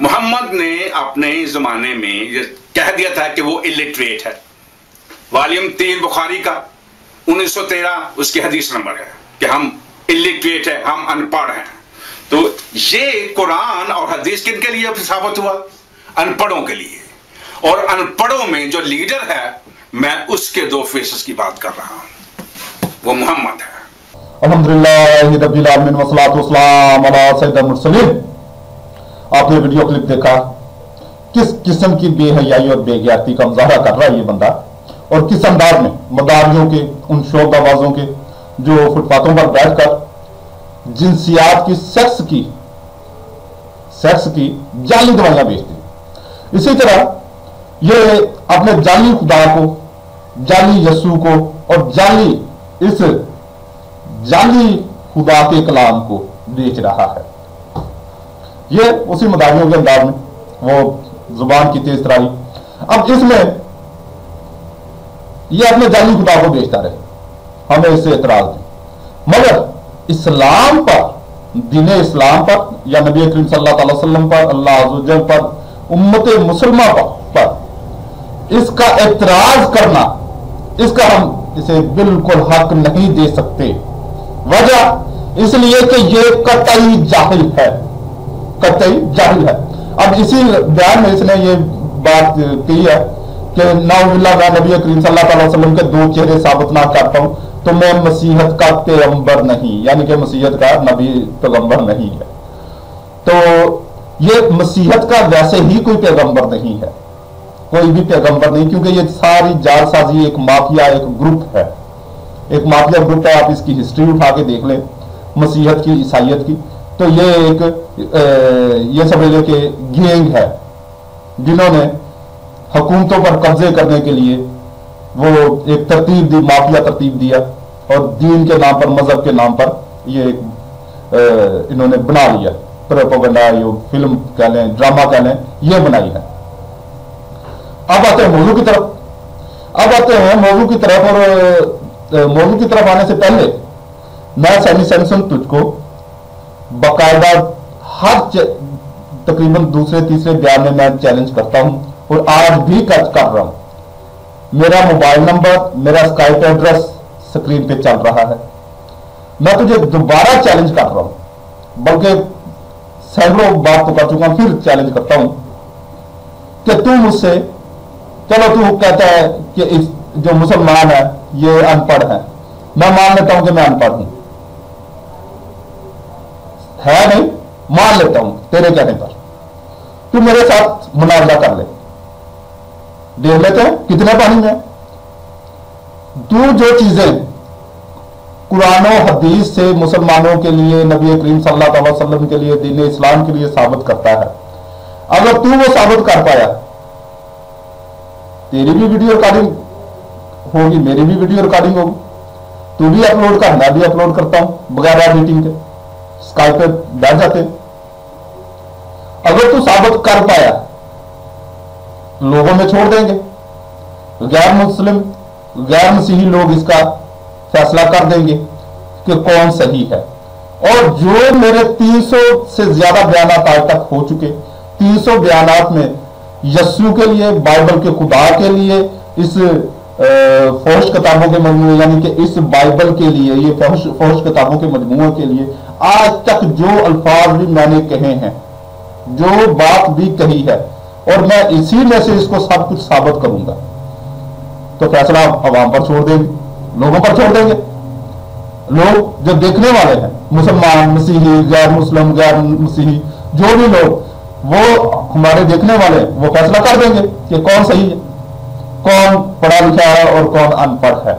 محمد نے اپنے زمانے میں یہ کہہ دیا تھا کہ وہ الٹریٹ ہے. والیوم 3 بخاری کا 1913 اس کی حدیث نمبر ہے کہ ہم الٹریٹ ہیں, ہم ان پڑھ ہیں. تو یہ قرآن اور حدیث کن کے لیے ثابت ہوا؟ ان پڑھوں کے لیے. اور ان پڑھوں میں جو لیڈر ہے میں اس کے 2% کی بات کر رہا ہوں, وہ محمد ہے. الحمدللہ رب العالمین والصلاۃ والسلام علی سید المرسلین. آپ نے ویڈیو کلپ دیکھا, کس قسم کی بے حیائی اور بے غیرتی کا مظاہرہ کر رہا ہے یہ بندہ, اور کس انداز میں مداریوں کے, ان شوق آوازوں کے جو فٹ پاتھوں پر بیٹھ کر جنسیات کی سیکس کی جعلی دوائیاں بیچتے ہیں. اسی طرح یہ اپنے جعلی خدا کو, جعلی یسوع کو اور اس جعلی خدا کے کلام کو بیچ رہا ہے. یہ اسی مداریوں کے انداز میں, وہ زبان کی تیز ترائی. اب اس میں یہ اپنے جعلی خدا کو بیچتا رہے, ہمیں اس سے اعتراض نہیں. مگر اسلام پر, دین اسلام پر یا نبی کریم صلی اللہ علیہ وسلم پر, اللہ عز و جل پر, امت مسلمہ پر اس کا اعتراض کرنا, اس کا ہم اسے بالکل حق نہیں دے سکتے. وجہ اس لیے کہ یہ قطعی جاہل ہے, قطعی جاہل ہے. اب اسی بیان میں اس نے یہ بات کی ہے کہ نعوذ باللہ میں نبی کریم صلی اللہ علیہ وسلم کے 2 چہرے ثابت نہ کر پاؤں تو میں مسیحت کا پیغمبر نہیں, یعنی کہ مسیحت کا نبی پیغمبر نہیں ہے. تو یہ مسیحت کا ویسے ہی کوئی پیغمبر نہیں ہے, کوئی بھی پیغمبر نہیں, کیونکہ یہ ساری جال سازی ایک مافیا, ایک گروپ ہے, ایک مافیا گروپ ہے. آپ اس کی ہسٹری اٹھا کے دیکھ لیں مسیحت کی, عیسائیت کی, تو یہ ایک یہ سمجھے کہ گینگ ہے جنہوں نے حکومتوں پر قبضے کرنے کے لیے وہ ایک ترتیب دی, مافیا ترتیب دیا, اور دین کے نام پر, مذہب کے نام پر یہ انہوں نے بنا لیا. پروپیگنڈا, یہ فلم کہہ لیں, ڈرامہ کہہ لیں, یہ بنائی ہے. اب آتے ہیں موضوع کی طرف, اور موضوع کی طرف آنے سے پہلے میں سیمی سیمسن تجھ کو باقاعدہ ہر تقریباً 2-3 بیان میں چیلنج کرتا ہوں, اور آج بھی کر رہا ہوں. میرا موبائل نمبر, میرا اسکائپ ایڈریس سکرین پہ چل رہا ہے. میں تجھے دوبارہ چیلنج کر رہا ہوں, بلکہ سینکڑوں بات تو کر چکا ہوں, پھر چیلنج کرتا ہوں کہ تو مجھ سے, چلو تو کہتا ہے کہ جو مسلمان ہے یہ ان پڑھ ہے, میں مان لیتا ہوں کہ میں ان پڑھ ہوں, ہے نہیں, مان لیتا ہوں تیرے کہنے پر. تو میرے ساتھ مناظرہ کر لے, دیکھ لیتے ہیں کتنے پانی میں. تو جو چیزیں قرآن و حدیث سے مسلمانوں کے لیے, نبی کریم صلی اللہ علیہ وسلم کے لیے, دین اسلام کے لیے ثابت کرتا ہے, اگر تو وہ ثابت کر پایا, تیری بھی ویڈیو ریکارڈنگ ہوگی, میری بھی ویڈیو ریکارڈنگ ہوگی, تو بھی اپلوڈ کر, میں بھی اپلوڈ کرتا ہوں بغیر ایڈیٹنگ کے, اسکائپ پہ بیٹھ جاتے ہیں. اگر تو ثابت کر پایا, لوگوں میں چھوڑ دیں گے, غیر مسلم, غیر مسیحی لوگ اس کا فیصلہ کر دیں گے کہ کون صحیح ہے. اور جو میرے 300 سے زیادہ بیانات آج تک ہو چکے, 300 بیانات میں یسوع کے لیے, بائبل کے خدا کے لیے, اس فحش کتابوں کے مجموعے, یعنی کہ اس بائبل کے لیے, یہ فحش کتابوں کے مجموعے کے لیے آج تک جو الفاظ بھی میں نے کہے ہیں, جو بات بھی کہی ہے, اور میں اسی میں سے اس کو سب کچھ ثابت کروں گا, تو فیصلہ عوام پر چھوڑ دیں گے, لوگوں پر چھوڑ دیں گے. لوگ جو دیکھنے والے ہیں, مسلمان, مسیحی, غیر مسلم, غیر مسیحی, جو بھی لوگ وہ ہمارے دیکھنے والے, وہ فیصلہ کر دیں گے کہ کون صحیح ہے, کون پڑھا لکھا ہے اور کون ان پڑھ ہے.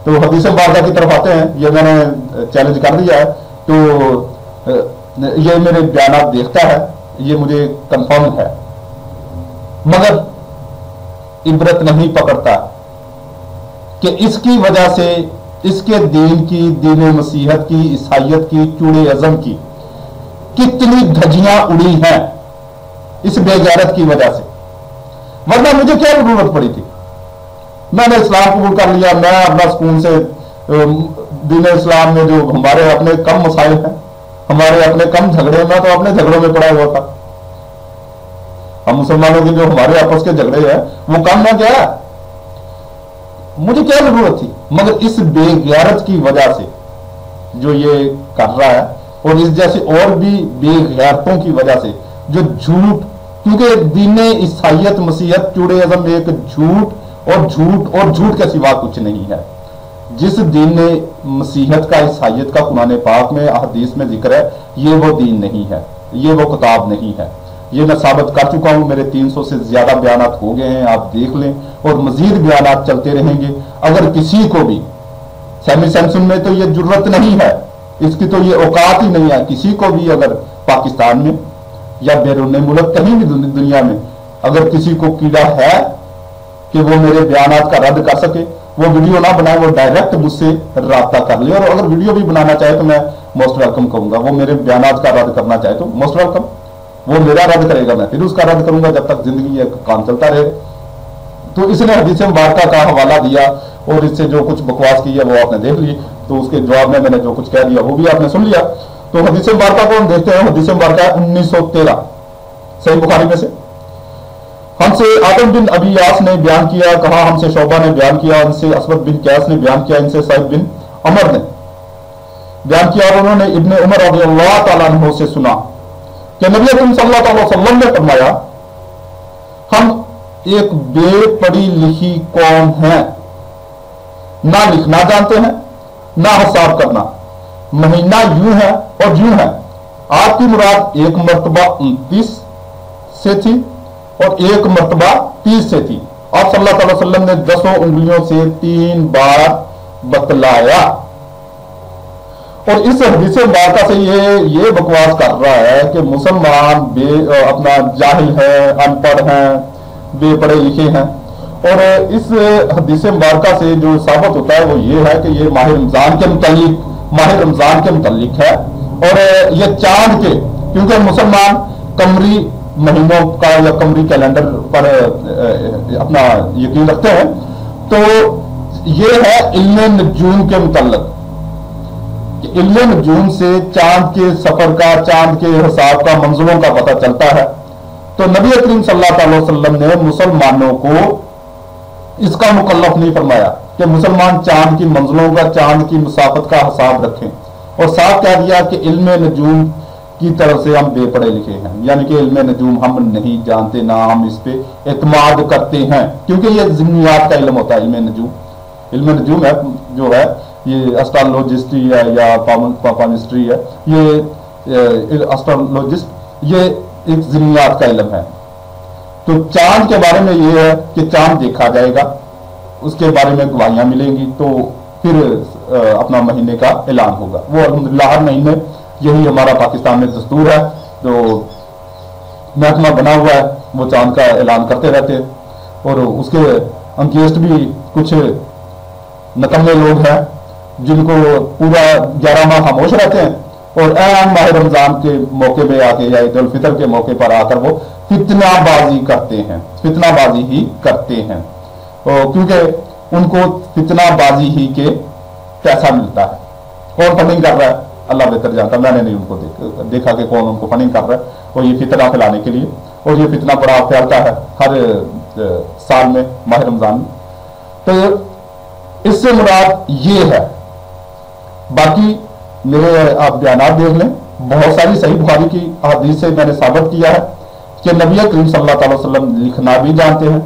تو حدیث مبارکہ کی طرف آتے ہیں. یہ میں نے چیلنج کر دیا ہے, تو یہ میرے بیانات دیکھتا ہے, یہ مجھے کنفرم ہے, مگر عبرت نہیں پکڑتا کہ اس کی وجہ سے اس کے دین کی, دین مسیحت کی, عیسائیت کی, چوڑے ازم کی کتنی دھجیاں اڑی ہیں اس بے غیرت کی وجہ سے. ورنہ مجھے کیا ضرورت پڑی تھی, میں نے اسلام قبول کر لیا, میں اپنا سکون سے دین اسلام میں جو ہمارے اپنے کم مسائل ہیں, ہمارے اپنے کم جھگڑے, میں تو اپنے جھگڑوں میں پڑا ہوا تھا, हम मुसलमानों के जो हमारे आपस के झगड़े हैं वो काम ना क्या है, मुझे क्या जरूरत थी, मगर इस बेगैरत की वजह से जो ये कर रहा है और इस जैसे और भी बेगैरतों की वजह से जो झूठ, क्योंकि दीन ईसाइयत मसीहत जुडाइज्म एक झूठ और झूठ के सिवा कुछ नहीं है। जिस दीन मसीहत का ईसाइयत का कुरान पाक में हदीस में जिक्र है, ये वो दीन नहीं है, ये वो किताब नहीं है। ये मैं साबित कर चुका हूं, मेरे 300 से ज्यादा बयानात हो गए हैं, आप देख लें, और मजीद बयानात चलते रहेंगे। अगर किसी को भी सेमी सैमसन में तो ये जरूरत नहीं है, इसकी तो ये औकात ही नहीं है, किसी को भी अगर पाकिस्तान में या बैरून मुल्क कहीं भी दुनिया में अगर किसी को कीड़ा है कि वो मेरे बयानात का रद्द कर सके, वो वीडियो ना बनाए, वो डायरेक्ट मुझसे राब्ता कर ले। और अगर वीडियो भी बनाना चाहे तो मैं मोस्ट वेलकम कहूंगा। वो मेरे बयानात का रद्द करना चाहे तो मोस्ट वेलकम, वो मेरा रद्द करेगा, मैं फिर उसका रद्द करूंगा जब तक जिंदगी ये काम चलता रहे। तो इसने हदीस मुबारका का हवाला दिया और इससे जो कुछ बकवास की है वो आपने देख ली, तो उसके जवाब में मैंने जो कुछ कह दिया वो भी आपने सुन लिया। तो हदीस मुबारका को हम देखते हैं। हदीस मुबारका 1913 सही बुखारी में से, हमसे आदम बिन अबियास ने बयान किया, कहा हमसे शोबा ने बयान किया, इनसे असवद बिन कैस ने बयान किया, इनसे सईद बिन अमर ने बयान किया, और उन्होंने इब्ने उमर रज़ियल्लाहु तआला अन्हु से सुना कि नबी अकरम सल्लल्लाहु अलैहि वसल्लम ने फरमाया, हम एक बेपढ़ी लिखी कौम है, ना लिखना जानते हैं ना हिसाब करना, महीना यूं है और यूं है। आपकी मुराद एक मर्तबा 29 से थी और एक मर्तबा 30 से थी। आप सल्लल्लाहु अलैहि वसल्लम ने 10 उंगलियों से 3 बार बतलाया। और इस हदीस मुबारका से ये बकवास कर रहा है कि मुसलमान अपना जाहिल है, अनपढ़ हैं, बेपढ़े लिखे हैं। और इस हदीस मुबारका से जो साबित होता है वो ये है कि ये माह रमजान के मुतालिक है। और ये चांद के, क्योंकि मुसलमान कमरी महीनों का या कमरी कैलेंडर पर अपना यकीन रखते हैं, तो ये है इल्म नजूम के मुतल्लिक। इल्म नजूम से चांद के सफर का, चांद के हिसाब का, मंजिलों का पता चलता है। तो नबी करीम सल्लल्लाहु अलैहि वसल्लम ने मुसलमानों को इसका मुकल्लफ नहीं फरमाया कि मुसलमान चांद की मंजिलों का, चांद की मुसाफत का हिसाब रखें, और साफ कह दिया कि इल्म नजूम की तरफ से हम बेपढ़े लिखे हैं, यानी कि इल्म नजूम हम नहीं जानते, ना हम इस पे एतमाद करते हैं, क्योंकि ये ज़िम्नियात का इल्म होता है। इल्म नजूम है जो है, ये एस्ट्रोलॉजिस्ट्री है या पामिस्ट्री है, ये एस्ट्रोलॉजिस्ट, ये एक ज़िम्नियात का इल्म है। तो चांद के बारे में ये है कि चांद देखा जाएगा, उसके बारे में गवाहियां मिलेंगी, तो फिर अपना महीने का ऐलान होगा। वो अल्हम्दुलिल्लाह हर महीने, यही हमारा पाकिस्तान में दस्तूर है, तो महकमा बना हुआ है, वो चांद का ऐलान करते रहते हैं। और उसके अंकेस्ट भी कुछ नकम्मे लोग हैं जिनको पूरा 11 माह खामोश रहते हैं, और ऐन माह रमजान के मौके पे आके या ईद उल फितर के मौके पर आकर वो फितनाबाजी करते हैं, फितनाबाजी ही करते हैं, क्योंकि उनको फितनाबाजी ही के पैसा मिलता है। कौन फंडिंग कर रहा है अल्लाह बेहतर जानता, मैंने नहीं उनको देखा कि कौन उनको फंडिंग कर रहा है, और ये फितना फैलाने के लिए, और ये फितना बड़ा फैलता है हर साल में माह रमजान में। तो इससे मुराद ये है। बाकी मेरे आप बयानात देख लें, बहुत सारी सही बुखारी की हदीस से मैंने साबित किया है कि नबी करीम सल्लल्लाहु अलैहि वसल्लम लिखना भी जानते हैं,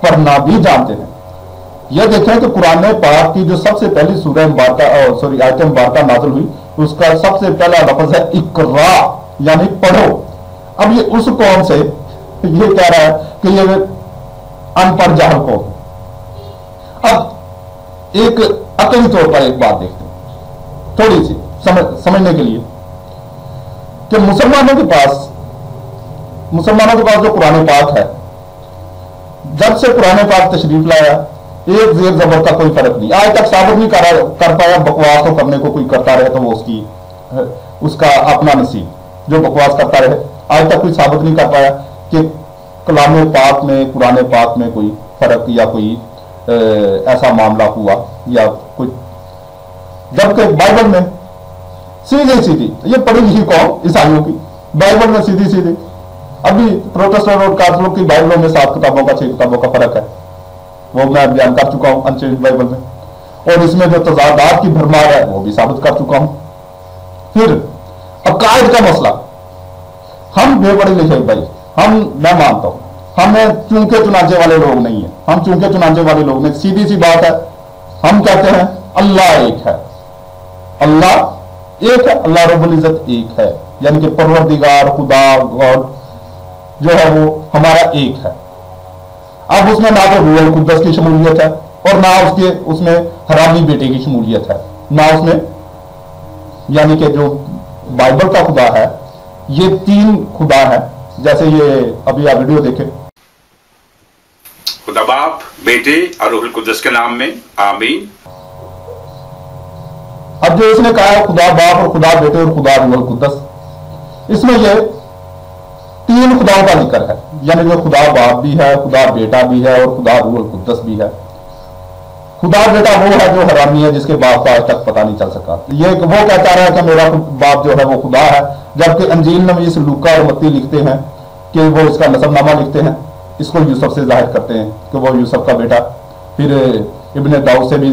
पढ़ना भी जानते हैं। यह देखें कि कुरान पाक की जो सबसे पहली सूरह मुबारका आयत मुबारका नाज़िल हुई, उसका सबसे पहला लफ्ज़ है इक़रा, यानी पढ़ो। अब ये उस कौम से ये कह रहा है कि ये अनपढ़ जाहिल कौम। अब एक अकली तौर पर एक बात देखते हैं थोड़ी सी समझने के लिए कि मुसलमानों के पास जो कुरान पाक है, जब से कुरान पाक तशरीफ लाया, एक जेर जबर का कोई फर्क नहीं, आज तक साबित नहीं कर पाया। बकवास तो करने को कोई करता रहे तो वो उसका अपना नसीब, जो बकवास करता रहे, आज तक कोई साबित नहीं कर पाया कि कलाम पाक में, कुरान पाक में कोई फर्क या कोई ऐसा मामला हुआ या कोई। जबकि बाइबल में सीधी सीधी, ये पढ़ी लिखी कौम ईसाइयों की, बाइबल में सीधी सीधी अभी प्रोटेस्टेंट और कैथोलिक की बाइबलों में 7 किताबों का 6 किताबों का फर्क है, वो मैं बयान कर चुका हूं अनचेंज्ड बाइबल में, और इसमें जो तजादात की भरमार है वो भी साबित कर चुका हूं। फिर अकायद का मसला, हम बेपढ़े लिखे भाई, मैं मानता हूं हमें चूंके चुनाचे वाले लोग नहीं है, हम चूंके चुनाचे वाले लोग नहीं, सीधी सी बात है, हम कहते हैं अल्लाह एक है, अल्लाह एक है, अल्लाह रब्बुल इज्जत एक है, यानी कि परवरदिगार खुदा गॉड जो है वो हमारा एक है। अब उसमें ना तो रूहुल कुद्दस की शमूलियत है और ना उसमें हरामी बेटे की शमूलियत है, ना उसमें, यानी कि जो बाइबल का खुदा है ये 3 खुदा है, जैसे ये अभी आप वीडियो देखें, खुदा बाप, बेटे और रूहुल कुद्दस के नाम में, आमीन। अब जो इसने कहा है खुदा बाप और खुदा बेटे और खुदा रूहुल कुद्दस, इसमें ये 3 खुदाओं का जिक्र है, यानी जो खुदा बाप भी है, खुदा बेटा भी है और खुदा रूहुल कुद्दस भी है। खुदा बेटा वो है जो हरामी है, जिसके बाप का आज तक पता नहीं चल सका, ये वो कहता रहा है कि मेरा बाप जो है वो खुदा है, जबकि अंजील नवीस लूका और मत्ती लिखते हैं कि वो इसका नसबनामा लिखते हैं, इसको यूसुफ से जाहिर करते हैं कि वो यूसुफ का बेटा, फिर इब्ने दाऊद से भी,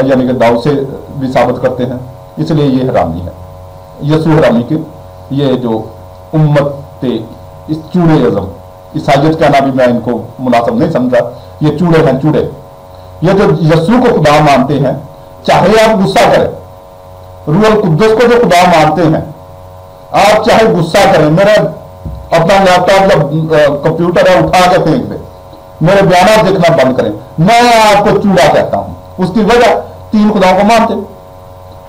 यानी कि दाऊद से भी साबित करते हैं, इसलिए ये हरामी है, यसू हरामी के, ये जो उम्मत इस चूड़े अज़म, ईसाइयत का नाम भी मैं इनको मुनासिब नहीं समझा, ये चूड़े हैं, चूड़े, ये जो यसू को खुदा मानते हैं, चाहे आप गुस्सा करें, रूहुल कुद्दस को जो खुदा मानते हैं, आप चाहे गुस्सा करें, मेरा अपना लैपटॉप या कंप्यूटर है उठा के फेंक दे, मेरे बयान देखना बंद करें, मैं आपको चूड़ा कहता हूं, उसकी वजह 3 खुदाओं को मानते,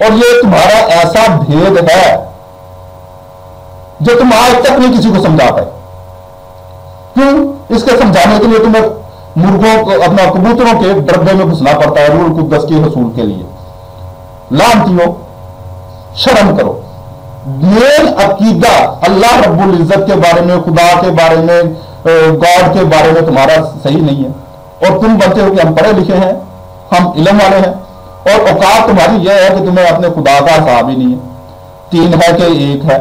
और ये तुम्हारा ऐसा भेद है जो तुम आज तक नहीं किसी को समझा पाए। क्यों? इसके समझाने के लिए तुम्हें मुर्गों को, अपना कबूतरों के डब्बे में घुसना पड़ता है रूहुल कुद्दस के हसूल के लिए। लानतियों, शर्म करो। मेन अकीदा अल्लाह रब्बुल इज्जत के बारे में, खुदा के बारे में, गॉड के बारे में तुम्हारा सही नहीं है, और तुम बनते हो कि हम पढ़े लिखे हैं, हम इल्म वाले हैं, और औकात तुम्हारी यह है कि तुम्हें अपने खुदा का हिसाब ही नहीं है। 3 है कि 1 है,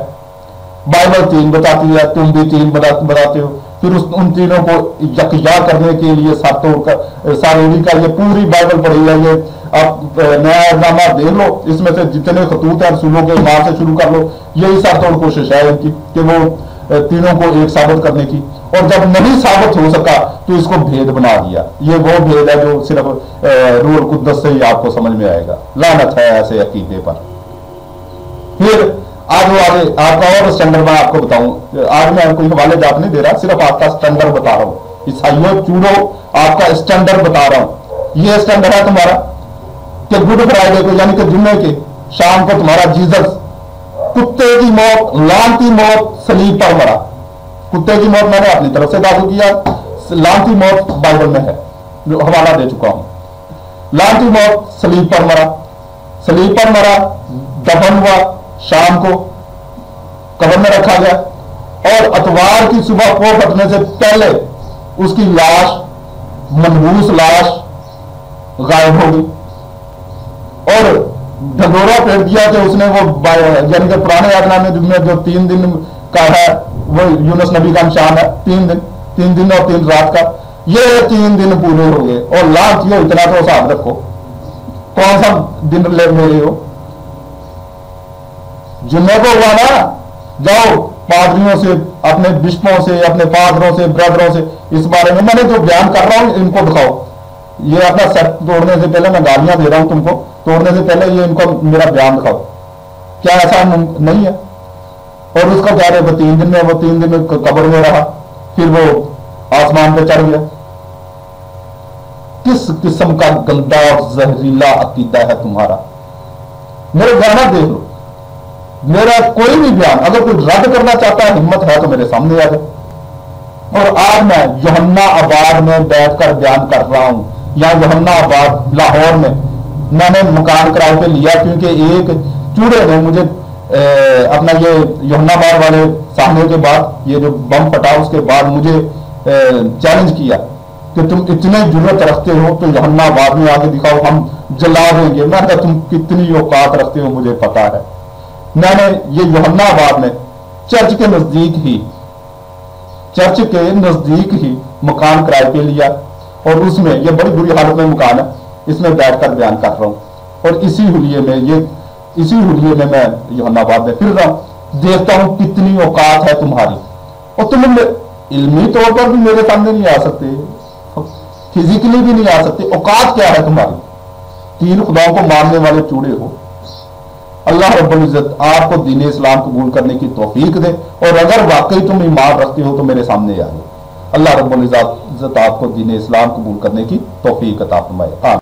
बाइबल 3 बताती है, तुम भी 3 बताते हो, फिर उन तीनों को यकजा करने के लिए सारोरी का ये पूरी बाइबल पढ़ी है, ये आप नया देख लो, इसमें से जितने खतूत हैं रसूलों के नाम से शुरू कर लो, यही सातों कोशिश है इनकी कि वो तीनों को एक साबित करने की, और जब नहीं साबित हो सका तो इसको भेद बना दिया। ये वो भेद है जो सिर्फ रूहुल कुद्दस से ही आपको समझ में आएगा। लानत है ऐसे अकीदे पर। फिर आगे आपका और स्टैंडर्ड मैं आपको बताऊं, आज मैं कोई हवाले जात नहीं दे रहा, सिर्फ आपका स्टैंडर्ड बता रहा हूं, ईसाइयों चूड़ो आपका स्टैंडर्ड बता रहा हूं। ये स्टैंडर्ड है तुम्हारा कि गुड फ्राइडे को, यानी कि जुम्मे के शाम को तुम्हारा जीसस कुत्ते की मौत, लानती मौत सलीब पर मरा। कुत्ते की मौत मैंने अपनी तरफ से दाखिल किया, लानती मौत बाइबल में है, जो हवाला दे चुका हूं। लानती मौत सलीब पर मरा, सलीब पर मरा, दफन हुआ, शाम को कब्र में रखा गया, और अतवार की सुबह को फटने से पहले उसकी लाश, मनहूस लाश गायब हो गई, और ढंडोरा पेट दिया कि उसने वो, यानी कि पुराने यादनामे में जो 3 दिन का है वो यूनुस नबी का निशान है, 3 दिन और 3 रात का, ये 3 दिन पूरे हो गए। और लाश ये इतना तो हिसाब रखो, कौन सा दिन ले मेरे हो, जुम्मे को हुआ ना, जाओ पादरियों से, अपने बिशपों से, अपने फादरों से, ब्रदरों से इस बारे में मैंने जो बयान कर रहा हूं इनको दिखाओ। ये अपना सेट तोड़ने से पहले, मैं गालियां दे रहा हूं तुमको, तोड़ने से पहले ये इनको मेरा बयान दिखाओ, क्या ऐसा नहीं है? और उसका क्या रहे, वो 3 दिन में, वो 3 दिन में कब्र में रहा, फिर वो आसमान पे चढ़ गया। किस किस्म का गंदा और जहरीला अकीदा है तुम्हारा? मेरे गाना देख लो, मेरा कोई भी बयान अगर कोई रद्द करना चाहता है, हिम्मत है तो मेरे सामने आ जाए। और आज मैं यूहन्ना आबाद में बैठकर बयान कर रहा हूं, या यूहन्ना आबाद लाहौर में मैंने मकान किराए पे लिया, क्योंकि एक चूड़े ने मुझे अपना ये यूहन्ना आबाद वाले सामने के बाद, ये जो बम फटा उसके बाद मुझे चैलेंज किया कि तुम इतने जरूरत रखते हो तो यूहन्ना आबाद में आके दिखाओ, हम जला देंगे। मैं कहा तुम कितनी औकात रखते हो मुझे पता है। मैंने ये यूहन्ना आबाद में चर्च के नजदीक ही चर्च के नजदीक ही मकान किराए पे लिया और उसमें, ये बड़ी बुरी हालत में मकान है, इसमें बैठकर बयान कर रहा हूं और इसी हुलिये में मैं यूहन्नाबाद में फिर रहा हूं, देखता हूं कितनी औकात है तुम्हारी, और तुम इल्मी तौर पर भी मेरे सामने नहीं आ सकते, फिजिकली भी नहीं आ सकते, औकात क्या है तुम्हारी? तीन खुदाओं को मानने वाले चूड़े हो। अल्लाह रब्बुल इज्जत आपको दीन इस्लाम कबूल करने की तौफीक दे, और अगर वाकई तुम ईमान रखते हो तो मेरे सामने आए। अल्लाह रब्बुल इज्जत आपको दीन इस्लाम कबूल करने की तौफीक अता फरमाए।